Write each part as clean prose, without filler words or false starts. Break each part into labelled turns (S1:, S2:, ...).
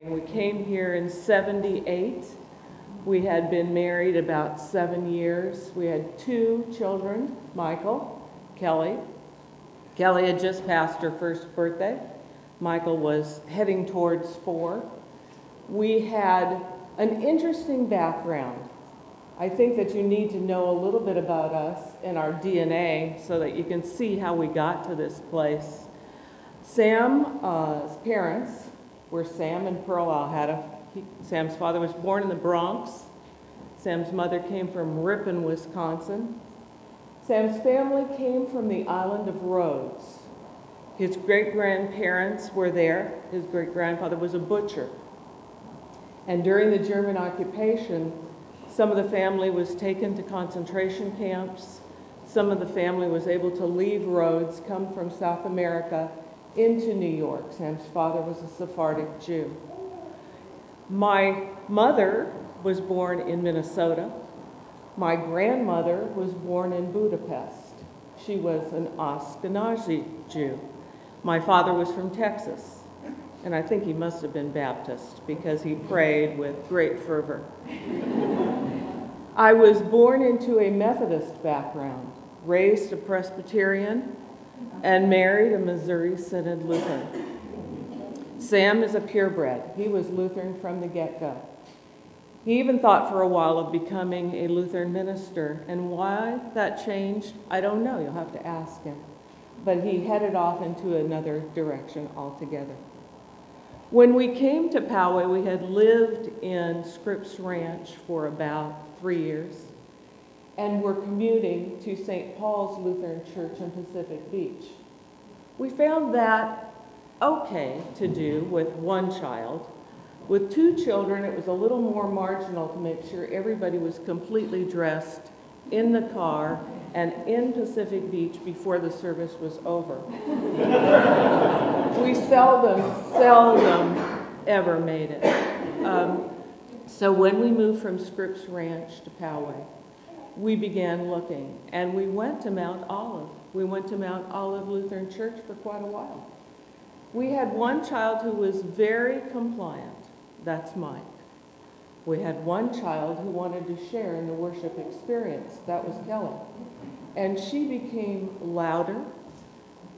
S1: We came here in '78. We had been married about 7 years. We had 2 children, Michael, Kelly. Kelly had just passed her first birthday. Michael was heading towards 4. We had an interesting background. I think that you need to know a little bit about us and our DNA so that you can see how we got to this place. Sam's parents were Sam and Pearl Alhadeff. Sam's father was born in the Bronx. Sam's mother came from Ripon, Wisconsin. Sam's family came from the island of Rhodes. His great-grandparents were there. His great-grandfather was a butcher. And during the German occupation, some of the family was taken to concentration camps. Some of the family was able to leave Rhodes, come from South America, into New York. Sam's father was a Sephardic Jew. My mother was born in Minnesota. My grandmother was born in Budapest. She was an Ashkenazi Jew. My father was from Texas, and I think he must have been Baptist because he prayed with great fervor. I was born into a Methodist background, raised a Presbyterian, and married a Missouri Synod Lutheran. Sam is a purebred. He was Lutheran from the get-go. He even thought for a while of becoming a Lutheran minister, and why that changed, I don't know. You'll have to ask him. But he headed off into another direction altogether. When we came to Poway, we had lived in Scripps Ranch for about 3 years, and were commuting to St. Paul's Lutheran Church in Pacific Beach. We found that okay to do with 1 child. With 2 children, it was a little more marginal to make sure everybody was completely dressed in the car and in Pacific Beach before the service was over. We seldom ever made it. So when we moved from Scripps Ranch to Poway, we began looking, and we went to Mount Olive. We went to Mount Olive Lutheran Church for quite a while. We had 1 child who was very compliant. That's Mike. We had 1 child who wanted to share in the worship experience. That was Kelly. And she became louder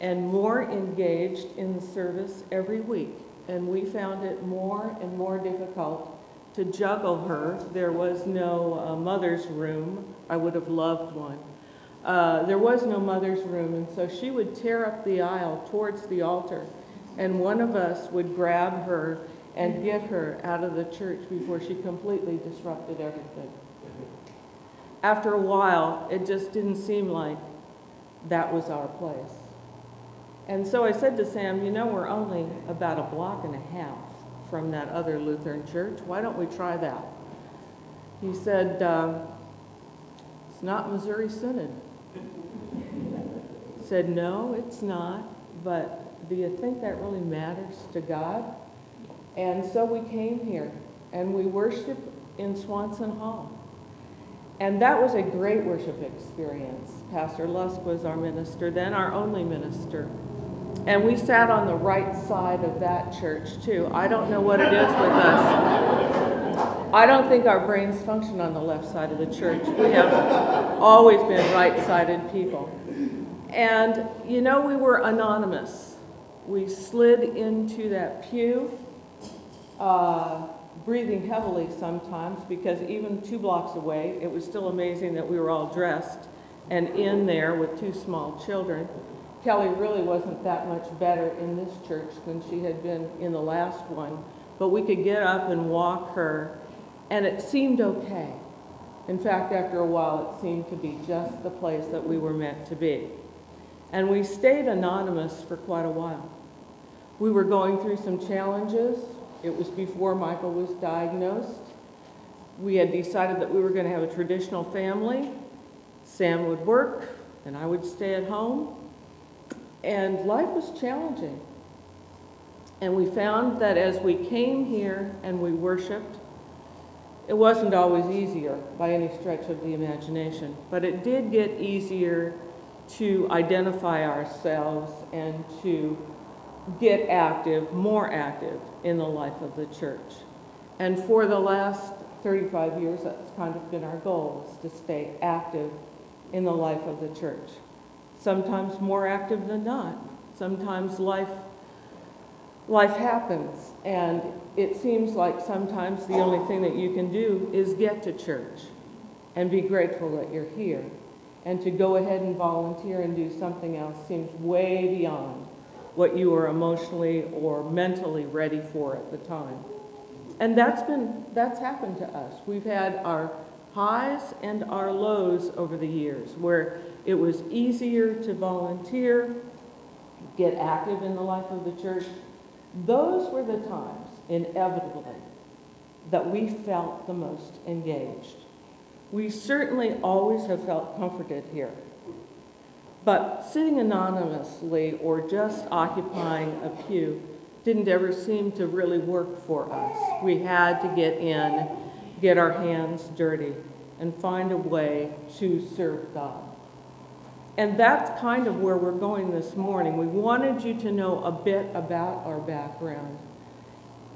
S1: and more engaged in the service every week. And we found it more and more difficult to juggle her. There was no mother's room. I would have loved one. There was no mother's room, and so she would tear up the aisle towards the altar, and one of us would grab her and get her out of the church before she completely disrupted everything. After a while, it just didn't seem like that was our place. And so I said to Sam, you know, we're only about a block and a half from that other Lutheran church. Why don't we try that? He said, it's not Missouri Synod. I said, no, it's not, but do you think that really matters to God? And so we came here, and we worshiped in Swanson Hall. And that was a great worship experience. Pastor Lusk was our minister, then our only minister. And we sat on the right side of that church, too. I don't know what it is with us. I don't think our brains function on the left side of the church. We have always been right-sided people. And, you know, we were anonymous. We slid into that pew, breathing heavily sometimes, because even 2 blocks away, it was still amazing that we were all dressed and in there with 2 small children. Kelly really wasn't that much better in this church than she had been in the last one, but we could get up and walk her, and it seemed okay. In fact, after a while, it seemed to be just the place that we were meant to be. And we stayed anonymous for quite a while. We were going through some challenges. It was before Michael was diagnosed. We had decided that we were going to have a traditional family. Sam would work, and I would stay at home. And life was challenging. And we found that as we came here and we worshiped, it wasn't always easier by any stretch of the imagination, but it did get easier to identify ourselves and to get active, more active in the life of the church. And for the last 35 years, that's kind of been our goal, is to stay active in the life of the church. Sometimes more active than not. Sometimes life happens, and it seems like sometimes the only thing that you can do is get to church and be grateful that you're here. And to go ahead and volunteer and do something else seems way beyond what you are emotionally or mentally ready for at the time. And that's happened to us. We've had our highs and our lows over the years, where it was easier to volunteer, get active in the life of the church. Those were the times, inevitably, that we felt the most engaged. We certainly always have felt comforted here. But sitting anonymously or just occupying a pew didn't ever seem to really work for us. We had to get in, get our hands dirty, and find a way to serve God. And that's kind of where we're going this morning. We wanted you to know a bit about our background.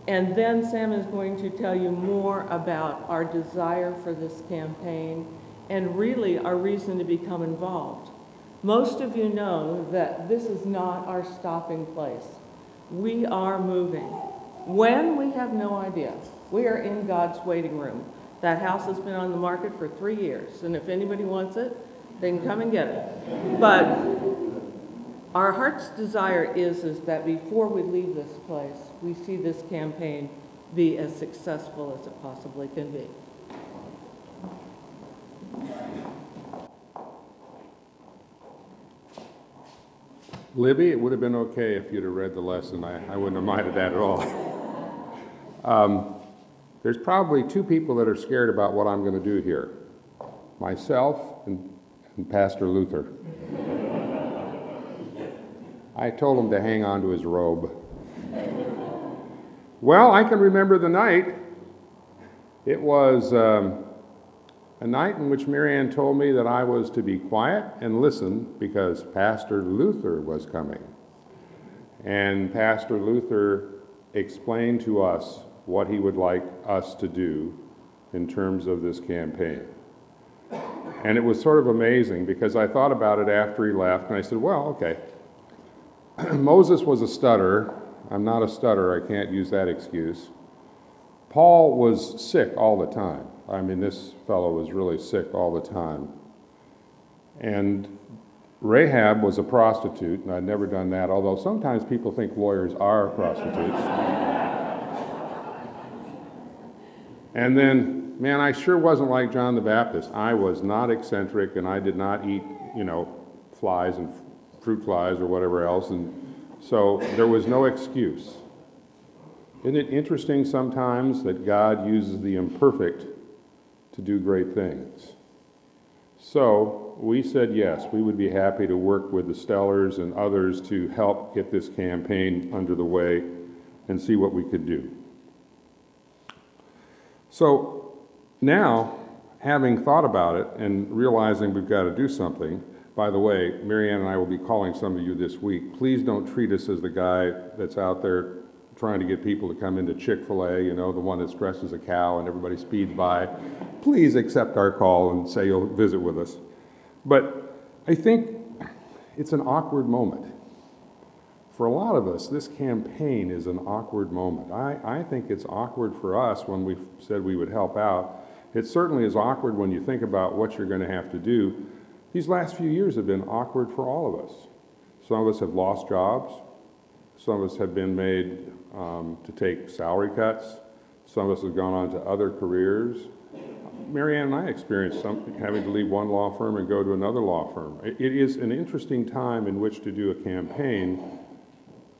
S1: And then Sam is going to tell you more about our desire for this campaign and really our reason to become involved. Most of you know that this is not our stopping place. We are moving. When, we have no idea. We are in God's waiting room. That house has been on the market for 3 years, and if anybody wants it, they can come and get it. But our heart's desire is that before we leave this place, we see this campaign be as successful as it possibly can be.
S2: Libby, it would have been okay if you'd have read the lesson. I wouldn't have minded that at all. There's probably 2 people that are scared about what I'm going to do here. Myself and Pastor Luther. I told him to hang on to his robe. Well, I can remember the night. It was a night in which Marianne told me that I was to be quiet and listen because Pastor Luther was coming. And Pastor Luther explained to us what he would like us to do in terms of this campaign. And it was sort of amazing because I thought about it after he left, and I said, well, okay. Moses was a stutterer. I'm not a stutterer. I can't use that excuse. Paul was sick all the time. I mean, this fellow was really sick all the time. And Rahab was a prostitute, and I'd never done that, although sometimes people think lawyers are prostitutes. And then, man, I sure wasn't like John the Baptist. I was not eccentric, and I did not eat, flies and fruit flies or whatever else, and so there was no excuse. Isn't it interesting sometimes that God uses the imperfect to do great things? So we said yes, we would be happy to work with the Stellars and others to help get this campaign under the way and see what we could do. So now, having thought about it and realizing we've got to do something, by the way, Marianne and I will be calling some of you this week. Please don't treat us as the guy that's out there trying to get people to come into Chick-fil-A, the one that's dressed as a cow and everybody speeds by. Please accept our call and say you'll visit with us. But I think it's an awkward moment. For a lot of us, this campaign is an awkward moment. I think it's awkward for us when we said we would help out. It certainly is awkward when you think about what you're going to have to do. These last few years have been awkward for all of us. Some of us have lost jobs. Some of us have been made to take salary cuts. Some of us have gone on to other careers. Marianne and I experienced having to leave one law firm and go to another law firm. It is an interesting time in which to do a campaign,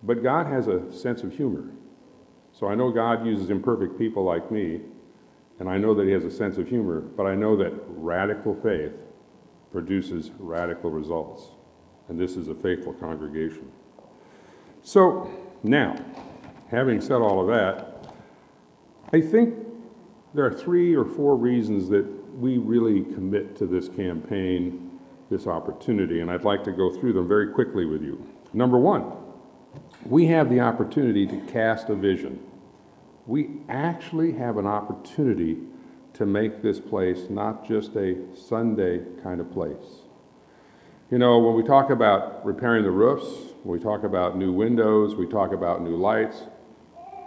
S2: but God has a sense of humor. So I know God uses imperfect people like me, and I know that he has a sense of humor, but I know that radical faith produces radical results. And this is a faithful congregation. So now, having said all of that, I think there are 3 or 4 reasons that we really commit to this campaign, this opportunity, and I'd like to go through them very quickly with you. Number 1, we have the opportunity to cast a vision. We actually have an opportunity to make this place not just a Sunday kind of place. You know, when we talk about repairing the roofs, when we talk about new windows, we talk about new lights,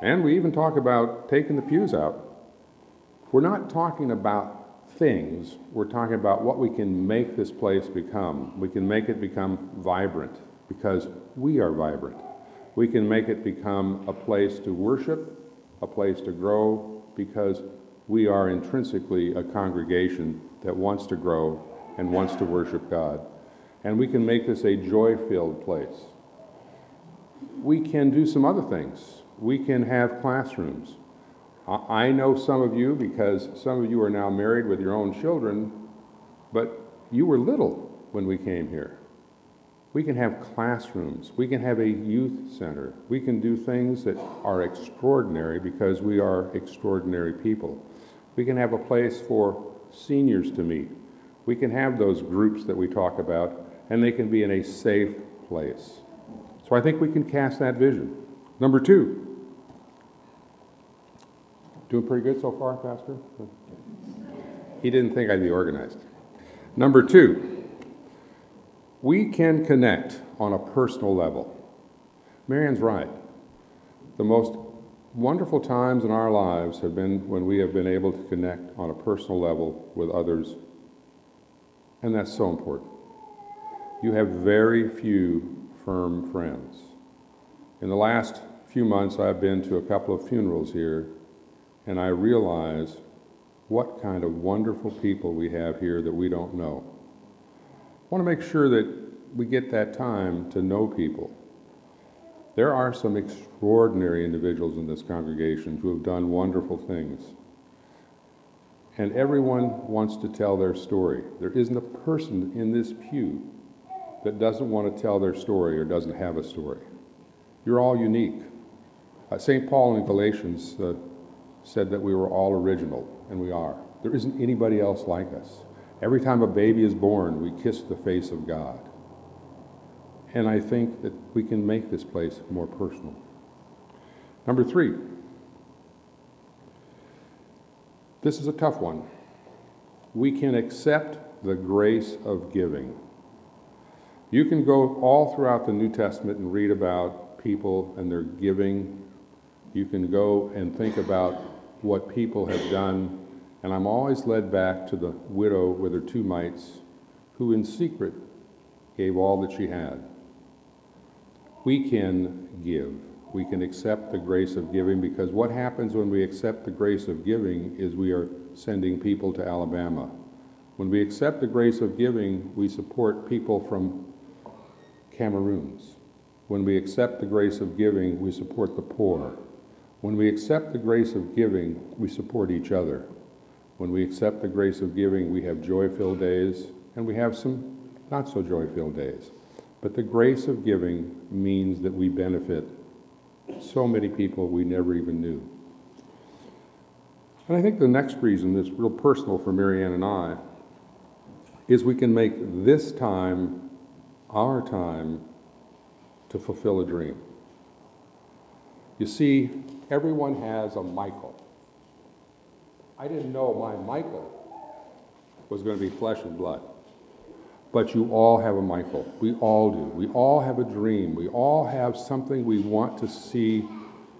S2: and we even talk about taking the pews out. We're not talking about things, we're talking about what we can make this place become. We can make it become vibrant because we are vibrant. We can make it become a place to worship, a place to grow, because we are intrinsically a congregation that wants to grow and wants to worship God. And we can make this a joy-filled place. We can do some other things. We can have classrooms. I know some of you, because some of you are now married with your own children, but you were little when we came here. We can have classrooms. We can have a youth center. We can do things that are extraordinary because we are extraordinary people. We can have a place for seniors to meet. We can have those groups that we talk about, and they can be in a safe place. So I think we can cast that vision. Number 2. Doing pretty good so far, Pastor? He didn't think I'd be organized. Number 2, we can connect on a personal level. Marianne's right. The most wonderful times in our lives have been when we have been able to connect on a personal level with others, and that's so important. You have very few firm friends. In the last few months, I've been to a couple of funerals here, and I realize what kind of wonderful people we have here that we don't know. I want to make sure that we get that time to know people. There are some extraordinary individuals in this congregation who have done wonderful things. And everyone wants to tell their story. There isn't a person in this pew that doesn't want to tell their story or doesn't have a story. You're all unique. St. Paul in Galatians said that we were all original, and we are. There isn't anybody else like us. Every time a baby is born, we kiss the face of God. And I think that we can make this place more personal. Number 3. This is a tough one. We can accept the grace of giving. You can go all throughout the New Testament and read about people and their giving. You can go and think about what people have done, and I'm always led back to the widow with her 2 mites, who in secret gave all that she had. We can give. We can accept the grace of giving, because what happens when we accept the grace of giving is we are sending people to Alabama. When we accept the grace of giving, we support people from Cameroons. When we accept the grace of giving, we support the poor. When we accept the grace of giving, we support each other. When we accept the grace of giving, we have joy-filled days, and we have some not so joy-filled days. But the grace of giving means that we benefit so many people we never even knew. And I think the next reason that's real personal for Marianne and I is we can make this time our time to fulfill a dream. You see, everyone has a Michael. I didn't know my Michael was going to be flesh and blood. But you all have a Michael. We all do. We all have a dream. We all have something we want to see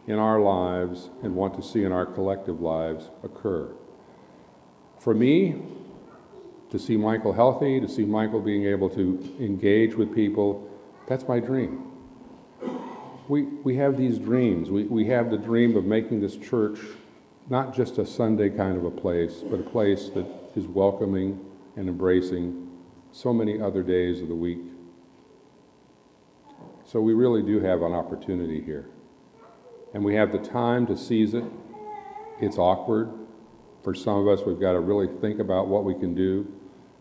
S2: in our lives and want to see in our collective lives occur. For me, to see Michael healthy, to see Michael being able to engage with people, that's my dream. We have these dreams. We have the dream of making this church not just a Sunday kind of a place, but a place that is welcoming and embracing so many other days of the week. So we really do have an opportunity here. And we have the time to seize it. It's awkward. For some of us, we've got to really think about what we can do.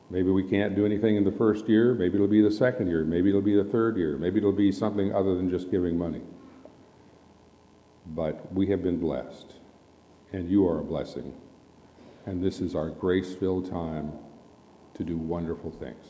S2: Maybe we can't do anything in the first year. Maybe it'll be the second year. Maybe it'll be the third year. Maybe it'll be something other than just giving money. But we have been blessed. And you are a blessing. And this is our grace-filled time to do wonderful things.